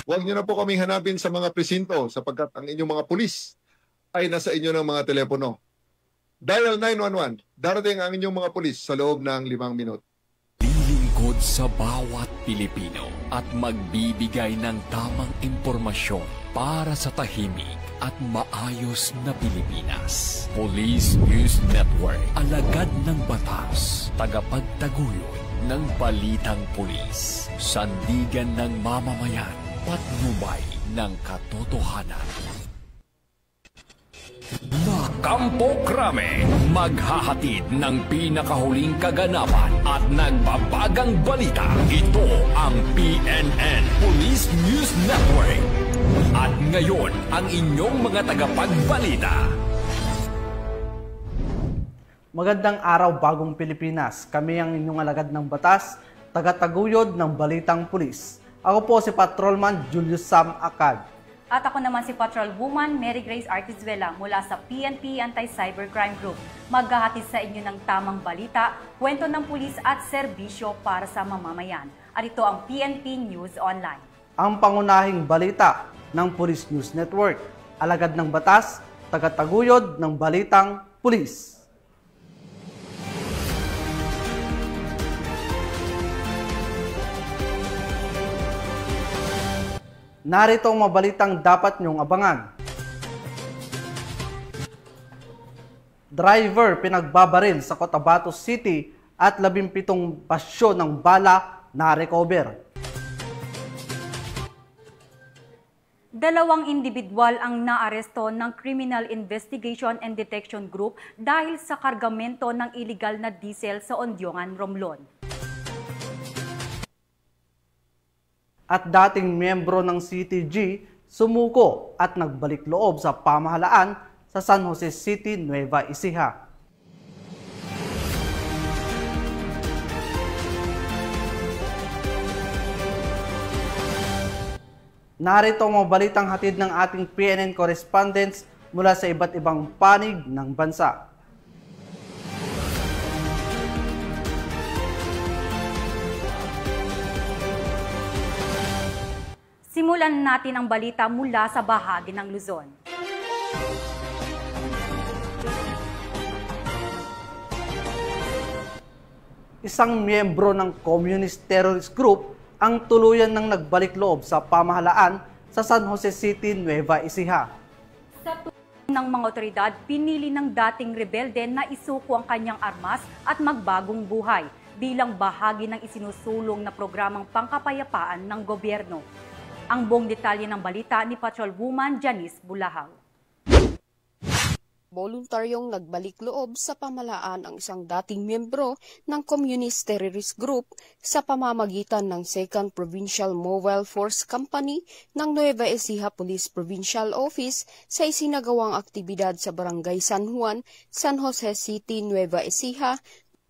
Huwag niyo na po kaming hanapin sa mga presinto sapagkat ang inyong mga pulis ay nasa inyo ng mga telepono. Dial 911. Darating ang inyong mga pulis sa loob ng 5 minuto. Lilingkod sa bawat Pilipino at magbibigay ng tamang impormasyon para sa tahimik at maayos na Pilipinas. Police News Network, alagad ng batas, tagapagtaguyod ng balitang pulis, sandigan ng mamamayan, patnubay ng katotohanan. Nakampok Rame, maghahatid ng pinakahuling kaganapan at nagbabagang balita. Ito ang PNN Police News Network. At ngayon, ang inyong mga tagapagbalita. Magandang araw, Bagong Pilipinas. Kami ang inyong alagad ng batas, tagataguyod ng balitang pulis. Ako po si Patrolman Julius Sam Acad. At ako naman si Patrolwoman Mary Grace Artizuela mula sa PNP Anti-Cybercrime Group. Maghahatid sa inyo ng tamang balita, kwento ng pulis at serbisyo para sa mamamayan. At ito ang PNP News Online. Ang pangunahing balita ng Police News Network, alagad ng batas, tagataguyod ng balitang pulis. Narito ang mabalitang dapat niyong abangan. Driver pinagbabaril sa Cotabato City at 17 basyo ng bala na-recover. Dalawang individual ang naaresto ng Criminal Investigation and Detection Group dahil sa kargamento ng iligal na diesel sa Ondyongan, Romblon. At dating miyembro ng CTG, sumuko at nagbalik loob sa pamahalaan sa San Jose City, Nueva Ecija. Narito ang mga balitang hatid ng ating PNN correspondents mula sa iba't ibang panig ng bansa. Simulan natin ang balita mula sa bahagi ng Luzon. Isang miyembro ng Communist Terrorist Group ang tuluyan ng nagbalik loob sa pamahalaan sa San Jose City, Nueva Ecija. Sa tulong ng mga otoridad, pinili ng dating rebelde na isuko ang kanyang armas at magbagong buhay bilang bahagi ng isinusulong na programang pangkapayapaan ng gobyerno. Ang buong detalye ng balita ni Patrolwoman Janice Bulahaw. Voluntaryong nagbalik loob sa pamahalaan ang isang dating miyembro ng Communist Terrorist Group sa pamamagitan ng 2nd Provincial Mobile Force Company ng Nueva Ecija Police Provincial Office sa isinagawang aktibidad sa Barangay San Juan, San Jose City, Nueva Ecija.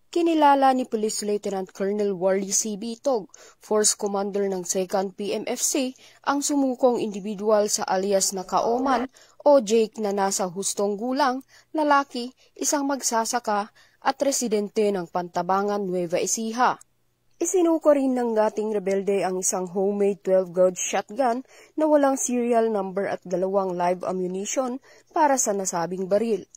Kinilala ni Police Lieutenant Colonel Wally C. Bitog, Force Commander ng 2nd PMFC, ang sumukong individual sa alias na Kaoman o Jake na nasa hustong gulang, lalaki, isang magsasaka at residente ng Pantabangan, Nueva Ecija. Isinuko rin ng dating rebelde ang isang homemade 12-gauge shotgun na walang serial number at 2 live ammunition para sa nasabing baril.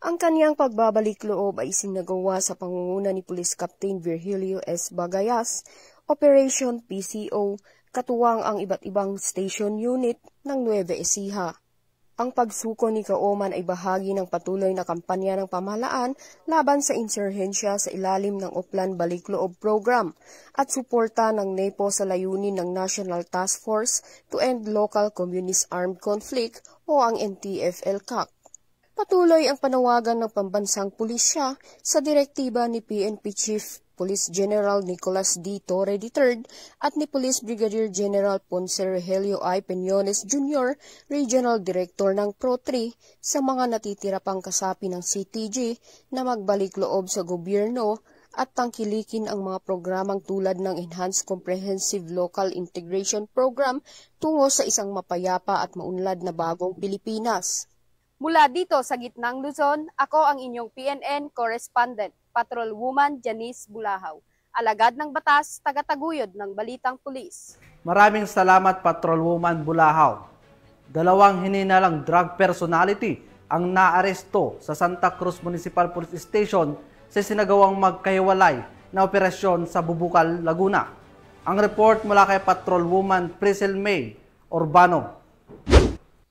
Ang kaniyang pagbabalik loob ay isinagawa sa pangunguna ni Police Captain Virgilio S. Bagayas, Operation PCO, katuwang ang iba't ibang station unit ng Nueva Ecija. Ang pagsuko ni Kaoman ay bahagi ng patuloy na kampanya ng pamahalaan laban sa insurhensya sa ilalim ng Oplan Balikloob Program at suporta ng NEPO sa layunin ng National Task Force to End Local Communist Armed Conflict o ang NTF-ELCAC. Patuloy ang panawagan ng pambansang pulisya sa direktiba ni PNP Chief Police General Nicolas D. Torre III at ni Police Brigadier General Ponce Rogelio I. Peñones Jr., Regional Director ng PRO3, sa mga natitira pang kasapi ng CTG na magbalik loob sa gobyerno at tangkilikin ang mga programang tulad ng Enhanced Comprehensive Local Integration Program tungo sa isang mapayapa at maunlad na bagong Pilipinas. Mula dito sa gitnang Luzon, ako ang inyong PNN correspondent, Patrolwoman Janice Bulahaw. Alagad ng batas, tagataguyod ng balitang pulis. Maraming salamat Patrolwoman Bulahaw. 2 hininalang drug personality ang naaresto sa Santa Cruz Municipal Police Station sa sinagawang magkahiwalay na operasyon sa Bubukal, Laguna. Ang report mula kay Patrolwoman Priscil May Urbano.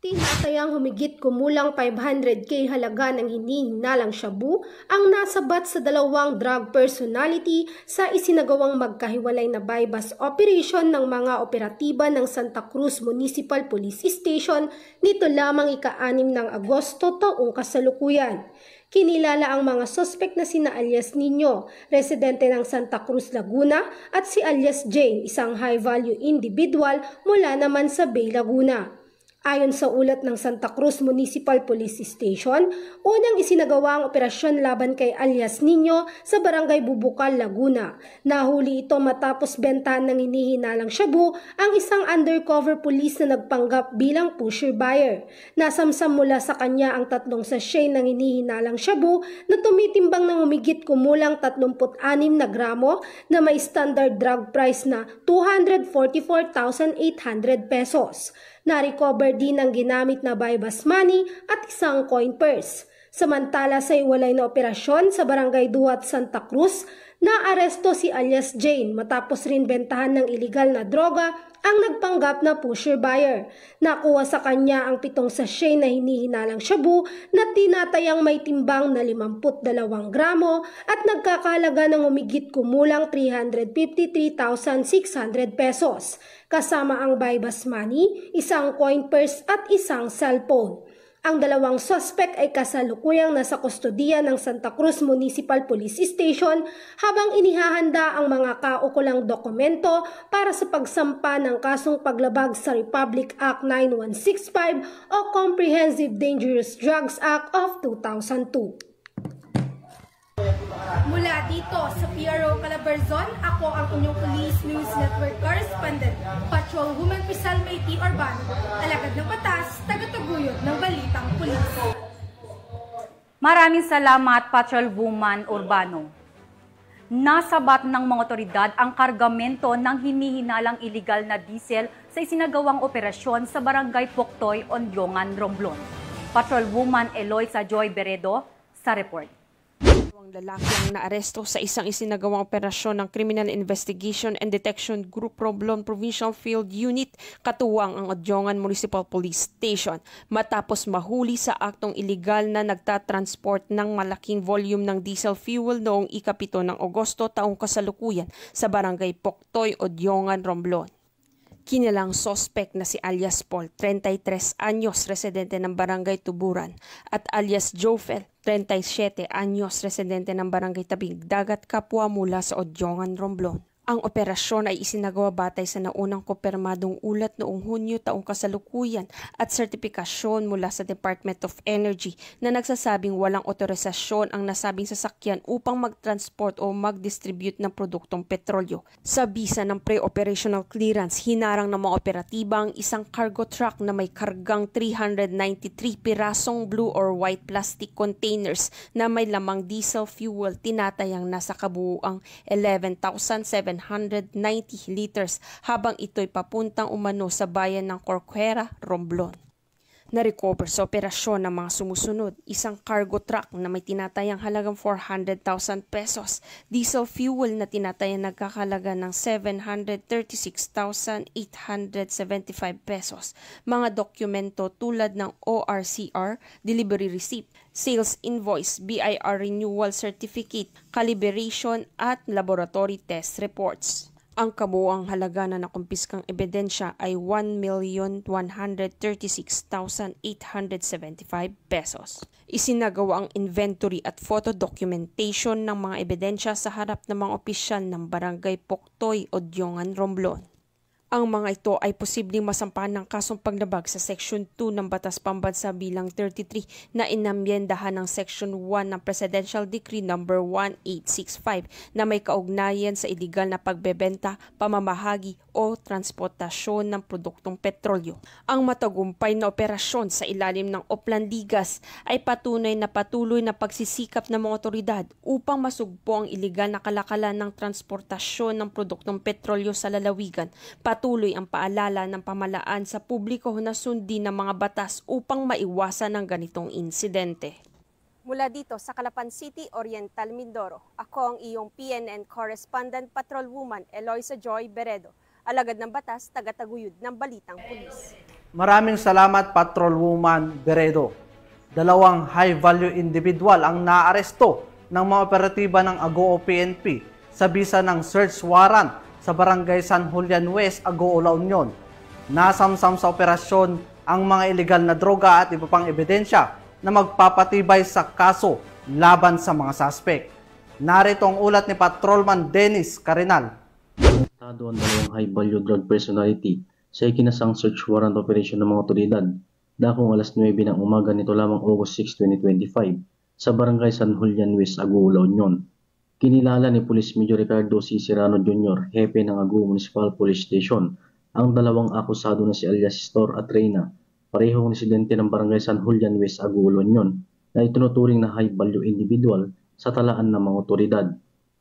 Tinatayang humigit kumulang 500k halaga ng hinihinalang shabu ang nasabat sa 2 drug personality sa isinagawang magkahiwalay na bypass operation ng mga operatiba ng Santa Cruz Municipal Police Station nito lamang ika-6 ng Agosto taong kasalukuyan. Kinilala ang mga suspect na sina alias Nino, residente ng Santa Cruz, Laguna, at si alias Jane, isang high-value individual mula naman sa Bay, Laguna. Ayon sa ulat ng Santa Cruz Municipal Police Station, unang isinagawa ang operasyon laban kay alias Nino sa Barangay Bubukal, Laguna. Nahuli ito matapos bentahan ng hinihinalang shabu ang isang undercover police na nagpanggap bilang pusher buyer. Nasamsam mula sa kanya ang 3 sachet ng hinihinalang shabu na tumitimbang ng humigit kumulang 36 na gramo na may standard drug price na 244,800 pesos. Na-recover din ang ginamit na bypass money at isang coin purse. Samantala sa iwalay na operasyon sa Barangay Duat, Santa Cruz, naaresto si alias Jane matapos rin bentahan ng iligal na droga ang nagpanggap na pusher buyer. Nakuha sa kanya ang 7 sachet na hinihinalang shabu na tinatayang may timbang na 52 gramo at nagkakalaga ng humigit kumulang 353,600 pesos. Kasama ang bypass money, isang coin purse at isang cellphone. Ang 2 suspect ay kasalukuyang nasa kustodiya ng Santa Cruz Municipal Police Station habang inihahanda ang mga kaukulang dokumento para sa pagsampa ng kasong paglabag sa Republic Act 9165 o Comprehensive Dangerous Drugs Act of 2002. Mula dito sa PRO Calabarzon, ako ang inyong Police News Network Correspondent, Patrolwoman Priscil May Urbano, alagad ng batas, tagataguyod ng balitang pulis. Maraming salamat, Patrolwoman Urbano. Nasabat ng mga otoridad ang kargamento ng hinihinalang iligal na diesel sa isinagawang operasyon sa Barangay Poktoy, Ondyongan, Romblon. Patrolwoman Eloisa Joy Beredo sa report. Ang lalaki ang naaresto sa isang isinagawang operasyon ng Criminal Investigation and Detection Group Romblon Provincial Field Unit katuwang ang Ondyongan Municipal Police Station matapos mahuli sa aktong iligal na nagtatransport ng malaking volume ng diesel fuel noong ika-7 ng Agosto taong kasalukuyan sa Barangay Poktoy, Ondyongan, Romblon. Kinilang sospek na si alias Paul, 33 anyos, residente ng Barangay Tuburan, at alias Jofel, 37 anyos, residente ng Barangay Tabing Dagat, Kapwa mula sa Ondyongan, Romblon. Ang operasyon ay isinagawa batay sa naunang kumpirmadong ulat noong Hunyo taong kasalukuyan at sertipikasyon mula sa Department of Energy na nagsasabing walang otorisasyon ang nasabing sasakyan upang mag-transport o mag-distribute ng produktong petrolyo. Sa bisa ng pre-operational clearance, hinarang ng mga operatiba ang isang cargo truck na may kargang 393 pirasong blue or white plastic containers na may lamang diesel fuel tinatayang nasa kabuuang 11,790 liters habang ito'y papuntang umano sa bayan ng Corcuera, Romblon. Na-recover sa operasyon ng mga sumusunod, isang cargo truck na may tinatayang halagang 400,000 pesos, diesel fuel na tinatayang nagkakalaga ng 736,875 pesos, mga dokumento tulad ng ORCR, delivery receipt, sales invoice, BIR renewal certificate, calibration at laboratory test reports. Ang kabuuang halaga na nakumpiskang ebidensya ay 1,136,875 pesos. Isinagawa ang inventory at photo documentation ng mga ebidensya sa harap ng mga opisyal ng Barangay Poktoy, Ondyongan, Romblon. Ang mga ito ay posibleng masampahan ng kasong paglabag sa Section 2 ng Batas Pambansa bilang 33 na inamyendahan ng Section 1 ng Presidential Decree No. 1865 na may kaugnayan sa iligal na pagbebenta, pamamahagi o transportasyon ng produktong petrolyo. Ang matagumpay na operasyon sa ilalim ng Oplandigas ay patunay na patuloy na pagsisikap ng mga otoridad upang masugpo ang iligal na kalakalan ng transportasyon ng produktong petrolyo sa lalawigan. Patuloy ang paalala ng pamahalaan sa publiko na sundin ng mga batas upang maiwasan ang ganitong insidente. Mula dito sa Calapan City, Oriental Mindoro, ako ang iyong PNN correspondent patrolwoman Eloisa Joy Beredo, alagad ng batas, tagataguyod ng Balitang Pulis. Maraming salamat Patrolwoman Beredo. 2 high-value individual ang naaresto ng mga operatiba ng Agoo PNP sa bisa ng search warrant sa Barangay San Julian West, Agoo, La Union. Nasamsam sa operasyon ang mga ilegal na droga at iba pang ebidensya na magpapatibay sa kaso laban sa mga suspect. Narito ang ulat ni Patrolman Dennis Carinal. Arestado ang 2 high-value drug personality sa ikinasang search warrant operation ng mga otoridad dakong alas 9 ng umaga nito lamang August 6, 2025 sa Barangay San Julian West, Agoo, La Union. Kinilala ni Police Major Ricardo C. Serrano Jr., hepe ng Agoo Municipal Police Station, ang 2 akusado na si alias Store at Reyna, parehong residente ng Barangay San Julian West, Agoo, La Union, na itinuturing na high-value individual sa talaan ng mga otoridad.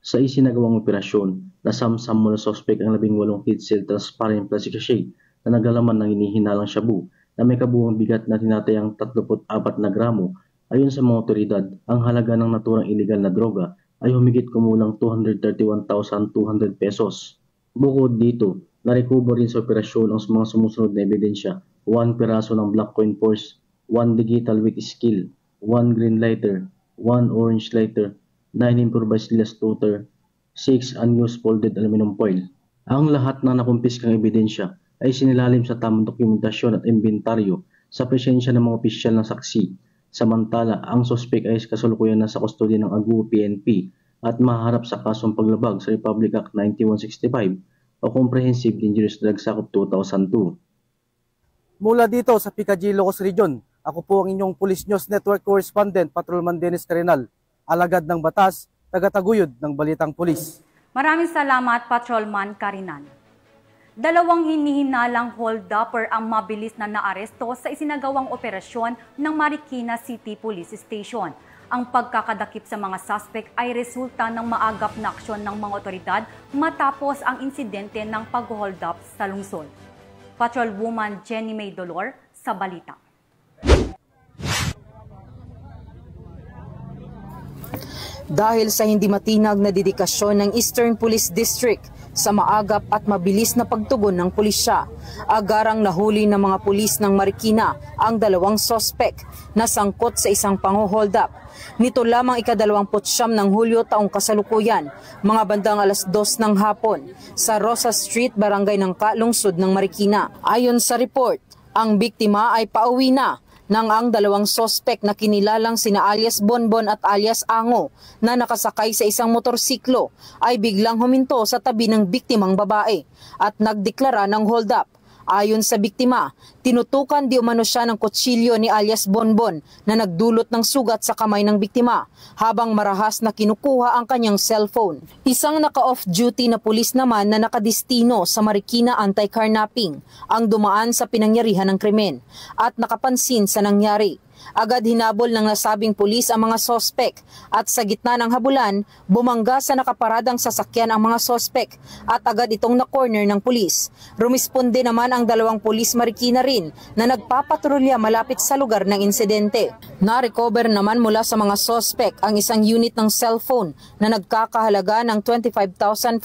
Sa isinagawang operasyon, nasamsam mula suspect ang 18 heat seal transparent plastic sachet na naglalaman ng hinihinalang shabu na may kabuuang bigat na tinatayang 34 na gramo. Ayon sa mga otoridad, ang halaga ng naturang iligal na droga ay humigit kumulang 231,200 pesos. Bukod dito, narecover rin sa operasyon ang mga sumusunod na ebidensya: 1 piraso ng black coin purse, 1 digital with scale, 1 green lighter, 1 orange lighter, 9 improvised glass toter, 6 unused folded aluminum foil. Ang lahat ng nakumpiskang ebidensya ay sinilalim sa tamang dokumentasyon at inventaryo sa presensya ng mga opisyal ng saksi. Samantala, ang suspect ay kasalukuyan na sa kustodiya ng Agoo PNP at maharap sa kasong paglabag sa Republic Act 9165 o Comprehensive Dangerous Drugs Act of 2002. Mula dito sa Picadillo, Ilocos Region, ako po ang inyong Police News Network correspondent, Patrolman Dennis Carinal, alagad ng batas, tagataguyod ng Balitang Pulis. Maraming salamat, Patrolman Carinal. 2 hinihinalang hold-upper ang mabilis na naaresto sa isinagawang operasyon ng Marikina City Police Station. Ang pagkakadakip sa mga suspect ay resulta ng maagap na aksyon ng mga otoridad matapos ang insidente ng pag-hold up sa lungsod. Patrolwoman Jenny May Dolor sa balita. Dahil sa hindi matinag na dedikasyon ng Eastern Police District sa maagap at mabilis na pagtugon ng pulisya, agarang nahuli ng mga pulis ng Marikina ang 2 sospek na sangkot sa isang pang-hold up. Nito lamang ika-29 ng Hulyo taong kasalukuyan, mga bandang alas 2 ng hapon, sa Rosa Street, Barangay ng Lungsod ng Marikina. Ayon sa report, ang biktima ay pauwi na nang ang 2 sospek na kinilalang sina alias Bonbon at alias Ango na nakasakay sa isang motorsiklo ay biglang huminto sa tabi ng biktimang babae at nagdeklara ng hold up. Ayon sa biktima, tinutukan di umano siya ng kutsilyo ni alias Bonbon na nagdulot ng sugat sa kamay ng biktima habang marahas na kinukuha ang kanyang cellphone. Isang naka-off-duty na pulis naman na nakadistino sa Marikina Anti-Carnapping ang dumaan sa pinangyarihan ng krimen at nakapansin sa nangyari. Agad hinabol ng nasabing pulis ang mga sospek at sa gitna ng habulan, bumangga sa nakaparadang sasakyan ang mga sospek at agad itong na-corner ng pulis. Rumisponde naman ang 2 pulis Marikina rin na nagpapatrolya malapit sa lugar ng insidente. Na-recover naman mula sa mga sospek ang isang unit ng cellphone na nagkakahalaga ng 25,599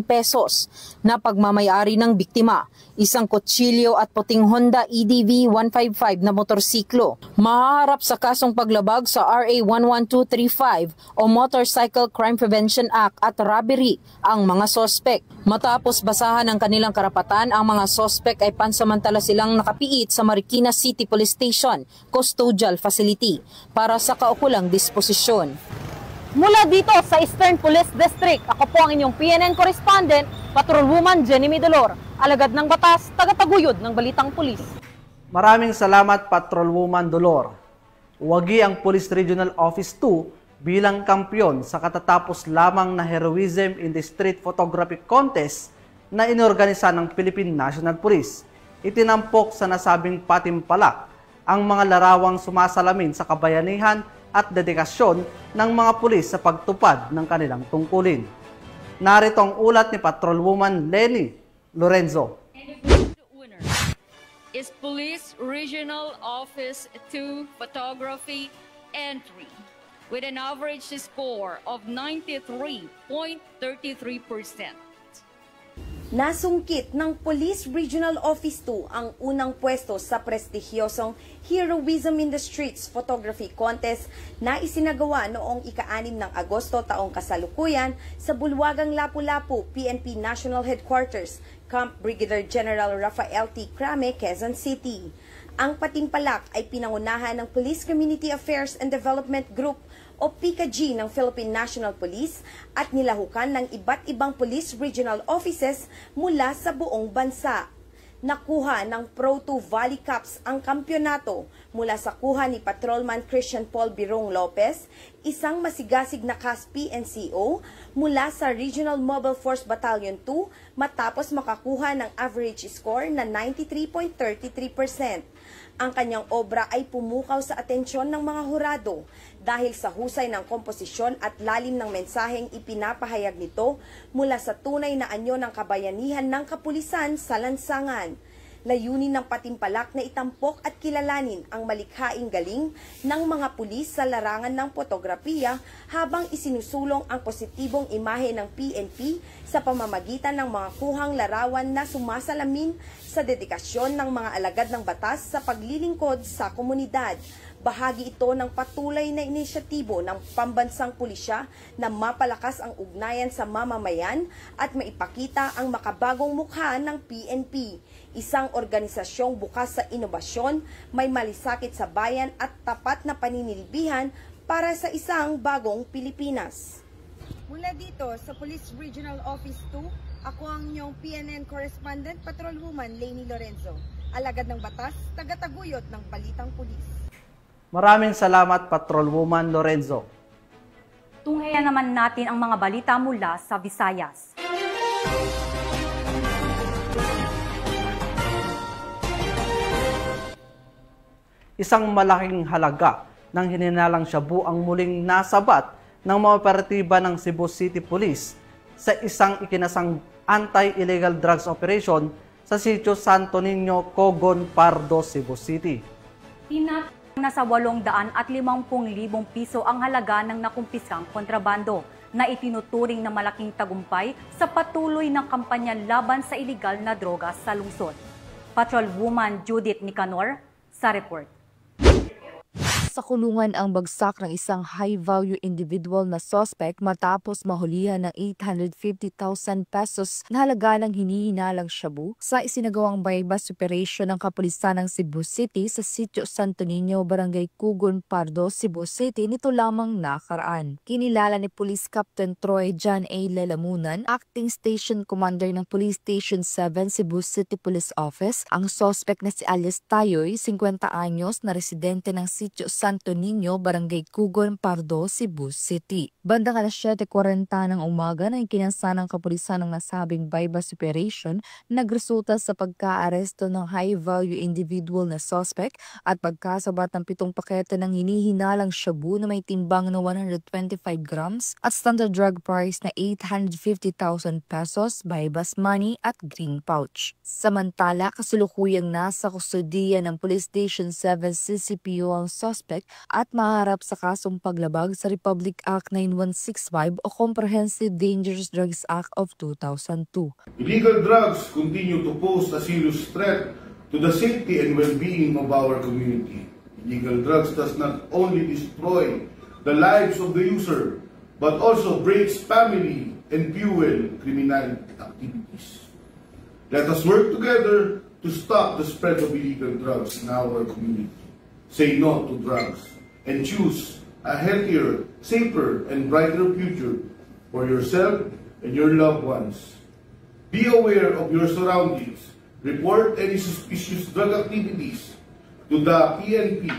pesos na pagmamayari ng biktima, isang kutsilyo at puting Honda EDV 155 na motorsiklo. Mahaharap sa kasong paglabag sa RA 11235 o Motorcycle Crime Prevention Act at robbery ang mga sospek. Matapos basahan ang kanilang karapatan, ang mga sospek ay pansamantala silang nakapiit sa Marikina City Police Station Custodial Facility para sa kaukulang disposisyon. Mula dito sa Eastern Police District, ako po ang inyong PNN correspondent, Patrolwoman Jenny May Dolor, alagad ng batas, tagataguyod ng Balitang Pulis. Maraming salamat, Patrolwoman Dolor. Wagi ang Police Regional Office 2 bilang kampyon sa katatapos lamang na Heroism in the Street Photography Contest na inorganisa ng Philippine National Police. Itinampok sa nasabing patimpalak ang mga larawang sumasalamin sa kabayanihan at dedikasyon ng mga pulis sa pagtupad ng kanilang tungkulin. Narito ang ulat ni Patrolwoman Leni Lorenzo. Is Police Regional Office 2 Photography Entry with an average score of 93.33%. Nasungkit ng Police Regional Office 2 ang unang pwesto sa prestigyosong Heroism in the Streets Photography Contest na isinagawa noong ika-6 ng Agosto taong kasalukuyan sa Bulwagang Lapu-Lapu, PNP National Headquarters, Camp Brigadier General Rafael T. Crame, Quezon City. Ang patimpalak ay pinangunahan ng Police Community Affairs and Development Group o PCAG ng Philippine National Police at nilahukan ng iba't ibang police regional offices mula sa buong bansa. Nakuha ng Pro 2 Valley Cups ang kampyonato mula sa kuha ni Patrolman Christian Paul Birong Lopez, isang masigasig na CAS PNCO mula sa Regional Mobile Force Battalion 2 matapos makakuha ng average score na 93.33%. Ang kanyang obra ay pumukaw sa atensyon ng mga hurado dahil sa husay ng komposisyon at lalim ng mensaheng ipinapahayag nito mula sa tunay na anyo ng kabayanihan ng kapulisan sa lansangan. Layunin ng patimpalak na itampok at kilalanin ang malikhaing galing ng mga pulis sa larangan ng fotografiya habang isinusulong ang positibong imahe ng PNP sa pamamagitan ng mga kuhang larawan na sumasalamin sa dedikasyon ng mga alagad ng batas sa paglilingkod sa komunidad. Bahagi ito ng patuloy na inisyatibo ng pambansang pulisya na mapalakas ang ugnayan sa mamamayan at maipakita ang makabagong mukha ng PNP. Isang organisasyong bukas sa inobasyon, may malisakit sa bayan at tapat na paninilbihan para sa isang bagong Pilipinas. Mula dito sa Police Regional Office 2, ako ang inyong PNN Correspondent, Patrolwoman Leni Lorenzo. Alagad ng batas, tagataguyod ng Balitang Pulis. Maraming salamat, Patrolwoman Lorenzo. Tunghayan naman natin ang mga balita mula sa Visayas. Isang malaking halaga ng hininalang shabu ang muling nasabat ng mga operatiba ng Cebu City Police sa isang ikinasang anti-illegal drugs operation sa Sitio Santo Niño, Cogon, Pardo, Cebu City. Nasa 850,000 piso ang halaga ng nakumpiskang kontrabando na itinuturing na malaking tagumpay sa patuloy ng kampanya laban sa iligal na droga sa lungsod. Patrolwoman Judith Nicanor sa report. Sa kulungan ang bagsak ng isang high-value individual na suspect matapos mahulihan ng 850,000 pesos na halaga ng hinihinalang shabu sa isinagawang bypass operation ng kapulisan ng Cebu City sa Sitio Santo Niño, Barangay Cogon, Pardo, Cebu City nito lamang nakaraan. Kinilala ni Police Captain Troy John A. Lelamunan, Acting Station Commander ng Police Station 7 Cebu City Police Office, ang suspect na si alias Tayoy, 50 anyos, na residente ng Sitio Santo Niño, Barangay Cogon, Pardo, Cebu City. Bandang alas 7:40 ng umaga na ikinasa ng kapulisan ng nasabing bypass operation, nagresulta sa pagka-aresto ng high-value individual na suspect at pagkasabat ng 7 pakete ng hinihinalang shabu na may timbang na 125 grams at standard drug price na 850,000 pesos, bypass money at green pouch. Samantala, kasulukuyang nasa kustudiya ng Police Station 7 CCPO ang suspect at maharap sa kasong paglabag sa Republic Act 9165 o Comprehensive Dangerous Drugs Act of 2002. Illegal drugs continue to pose a serious threat to the safety and well-being of our community. Illegal drugs does not only destroy the lives of the user, but also breaks family and fuel criminal activities. Let us work together to stop the spread of illegal drugs in our community. Say no to drugs and choose a healthier, safer, and brighter future for yourself and your loved ones. Be aware of your surroundings. Report any suspicious drug activities to the PNP.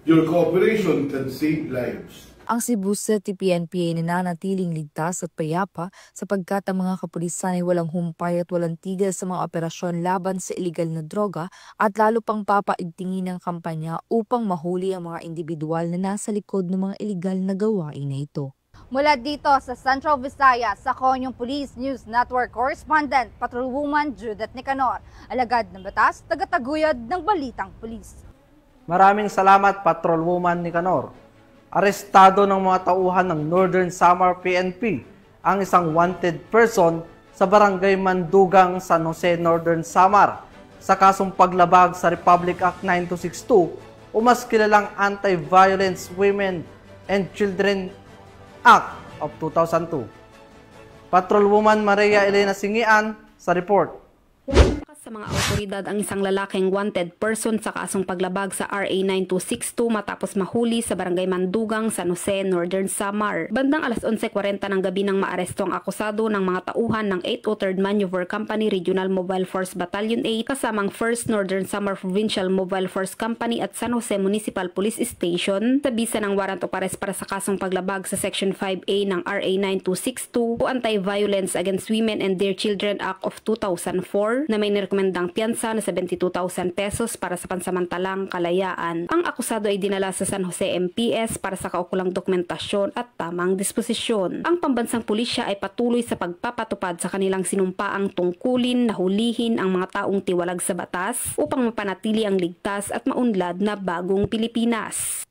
Your cooperation can save lives. Ang Cebu City PNP ay nananatiling ligtas at payapa sapagkat ang mga kapulisan ay walang humpay at walang tigil sa mga operasyon laban sa iligal na droga at lalo pang papaigtingin ng kampanya upang mahuli ang mga individual na nasa likod ng mga iligal na gawain na ito. Mula dito sa Central Visayas, ako yung Police News Network Correspondent, Patrolwoman Judith Nicanor, alagad ng batas, tagataguyod ng Balitang Pulis. Maraming salamat, Patrolwoman Nicanor. Arestado ng mga tauhan ng Northern Samar PNP ang isang wanted person sa Barangay Mandugang, San Jose, Northern Samar sa kasong paglabag sa Republic Act 9262 o mas kilalang Anti-Violence Women and Children Act of 2002. Patrolwoman Maria Elena Singian sa report. Sa mga autoridad ang isang lalaking wanted person sa kasong paglabag sa RA 9262 matapos mahuli sa Barangay Mandugang, San Jose, Northern Samar. Bandang alas 11:40 ng gabi nang maaresto ang akusado ng mga tauhan ng 803rd Maneuver Company Regional Mobile Force Battalion 8 kasamang 1st Northern Samar Provincial Mobile Force Company at San Jose Municipal Police Station sa bisa ng warrant of arrest para sa kasong paglabag sa Section 5A ng RA 9262 o Anti-Violence Against Women and Their Children Act of 2004 na may rekomendang piyansa na 72,000 pesos para sa pansamantalang kalayaan. Ang akusado ay dinala sa San Jose MPS para sa kaukulang dokumentasyon at tamang disposisyon. Ang pambansang pulisya ay patuloy sa pagpapatupad sa kanilang sinumpaang tungkulin na hulihin ang mga taong tiwalag sa batas upang mapanatili ang ligtas at maunlad na bagong Pilipinas.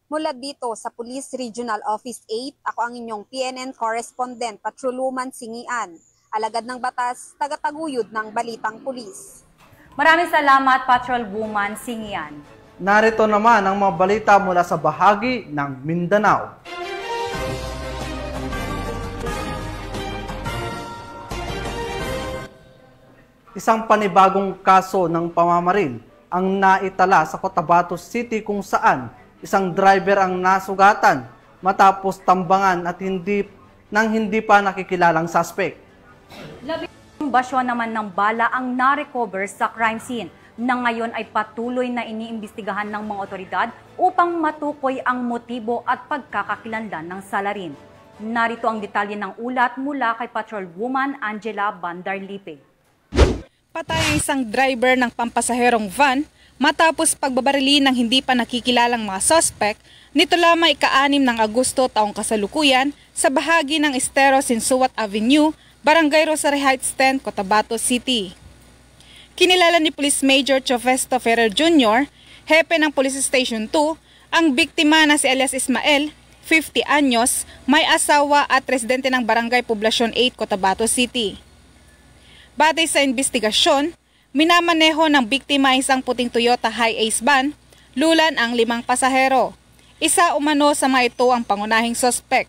Mula dito sa Police Regional Office 8, ako ang inyong PNN Correspondent, Patrolwoman Singian. Alagad ng batas, tagataguyod ng Balitang Pulis. Maraming salamat, Patrolwoman Singian. Narito naman ang mga balita mula sa bahagi ng Mindanao. Isang panibagong kaso ng pamamaril ang naitala sa Cotabato City kung saan isang driver ang nasugatan matapos tambangan at hindi pa nakikilalang suspect. 11 basyon naman ng bala ang na-recover sa crime scene na ngayon ay patuloy na iniimbestigahan ng mga otoridad upang matukoy ang motibo at pagkakakilanlan ng salarin. Narito ang detalye ng ulat mula kay Patrolwoman Angela Bandarlipe. Patay ang isang driver ng pampasaherong van matapos pagbabarili ng hindi pa nakikilalang mga suspect nito lamang ika-6 ng Agosto taong kasalukuyan sa bahagi ng Estero Sinsuat Avenue, Barangay Rosary Heights 10, Cotabato City. Kinilala ni Police Major Chovesto Ferrer Jr., hepe ng Police Station 2, ang biktima na si Elias Ismael, 50 anyos, may asawa at residente ng Barangay Poblasyon 8, Cotabato City. Batay sa investigasyon, minamaneho ng biktima isang puting Toyota Hi-Ace van, lulan ang 5 pasahero. Isa umano sa mga ito ang pangunahing suspect.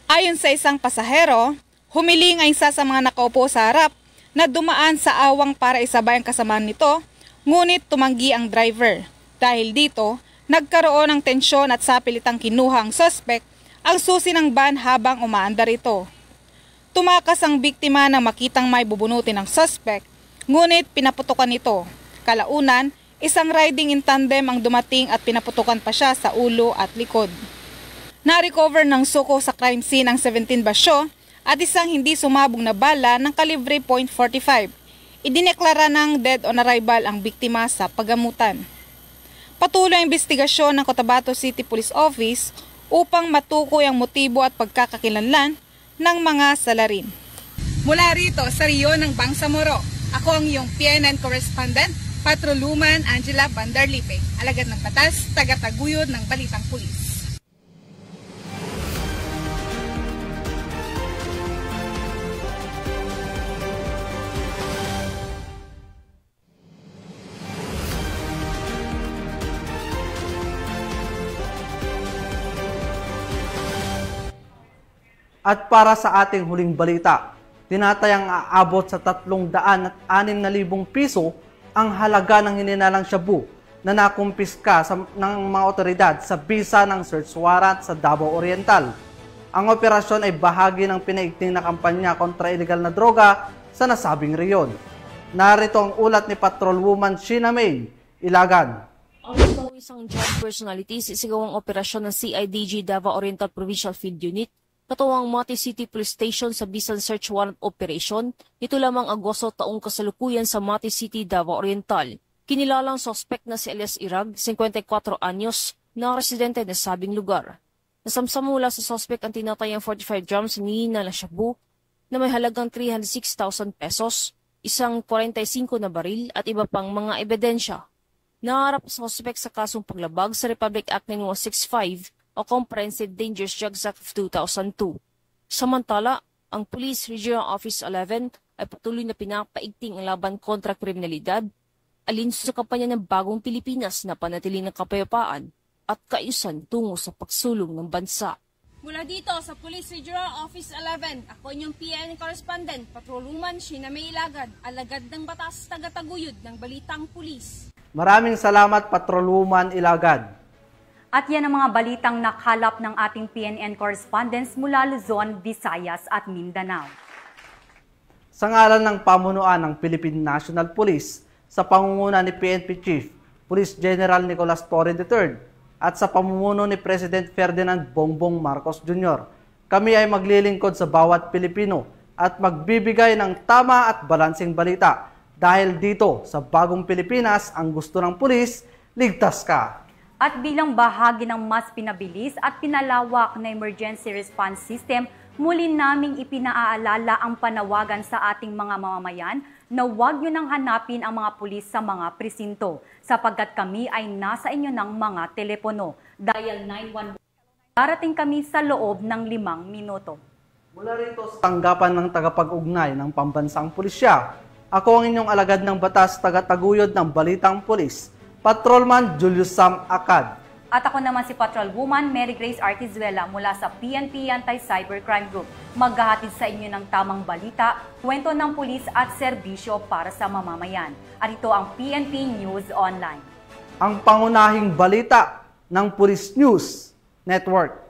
Ayon sa isang pasahero, humiling ang isa sa mga nakaupo sa harap na dumaan sa awang para isabay ang kasama nito, ngunit tumanggi ang driver. Dahil dito, nagkaroon ng tensyon at sapilitang kinuha ang suspect ang susi ng van habang umaandar ito. Tumakas ang biktima nang makitang may bubunutin ng suspect, ngunit pinaputukan ito. Kalaunan, isang riding in tandem ang dumating at pinaputukan pa siya sa ulo at likod. Na-recover ng suko sa crime scene ang 17 basyo at isang hindi sumabog na bala ng kalibre .45. Idineklara ng dead on arrival ang biktima sa paggamutan. Patuloy ang investigasyon ng Cotabato City Police Office upang matukoy ang motibo at pagkakakilanlan ng mga salarin. Mula rito sa Rio ng Bangsamoro, ako ang iyong PNN Correspondent, Patrolwoman Angela Bandarlipe, alagad ng batas, tagataguyod ng Balitang Pulis. At para sa ating huling balita, tinatayang aabot sa 306,000 piso ang halaga ng hininalang shabu na nakumpiska ng mga otoridad sa bisa ng search warrant sa Davao Oriental. Ang operasyon ay bahagi ng pinaigting na kampanya kontra illegal na droga sa nasabing reyon. Narito ang ulat ni Patrolwoman Sheena May Ilagan. Ang isang Isang drug personality sa isigawang operasyon ng CIDG Davao Oriental Provincial Field Unit, katuwang Mati City Police Station sa bisan search warrant operation, ito lamang Agosto taong kasalukuyan sa Mati City, Davao Oriental. Kinilalang suspect na si Elias Irag, 54 anyos, na residente na sabing lugar. Nasamsam mula sa suspect ang tinatayang 45 grams na shabu na may halagang 306,000 pesos, isang 45 na baril at iba pang mga ebidensya. Naharap sa suspect sa kasong paglabag sa Republic Act 9165 o Comprehensive Dangerous Drugs Act of 2002. Samantala, ang Police Regional Office 11 ay patuloy na pinapaigting ang laban kontra kriminalidad, alinsun sa kampanya ng Bagong Pilipinas na panatiling ng kapayapaan at kaayusan tungo sa pagsulong ng bansa. Mula dito sa Police Regional Office 11, ako inyong PNN Correspondent, Patrolwoman Sheena May Ilagad, alagad ng batas, tagataguyod ng Balitang Pulis. Maraming salamat, Patrolwoman Ilagad. At yan ang mga balitang nakalap ng ating PNN correspondents mula Luzon, Visayas at Mindanao. Sa ngalan ng pamunuan ng Philippine National Police, sa pangunguna ni PNP Chief, Police General Nicolas Torre III, at sa pamumuno ni President Ferdinand Bongbong Marcos Jr., kami ay maglilingkod sa bawat Pilipino at magbibigay ng tama at balanseng balita. Dahil dito sa Bagong Pilipinas, ang gusto ng pulis, ligtas ka. At bilang bahagi ng mas pinabilis at pinalawak na emergency response system, muli naming ipinaaalala ang panawagan sa ating mga mamamayan na huwag nyo nang hanapin ang mga pulis sa mga presinto sapagkat kami ay nasa inyo ng mga telepono. Dial 911. Darating kami sa loob ng 5 minuto. Mula rito sa tanggapan ng tagapag-ugnay ng Pambansang Pulisya, ako ang inyong alagad ng batas, tagataguyod ng Balitang Pulis, Patrolman Julius Sam Acad. At ako naman si Patrolwoman Mary Grace Artizuela mula sa PNP Anti-Cybercrime Group. Maghahatid sa inyo ng tamang balita, kwento ng pulis at serbisyo para sa mamamayan. At ito ang PNP News Online. Ang pangunahing balita ng Police News Network.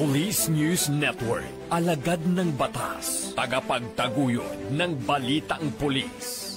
Police News Network, alagad ng batas, tagapagtaguyod ng balitang pulis.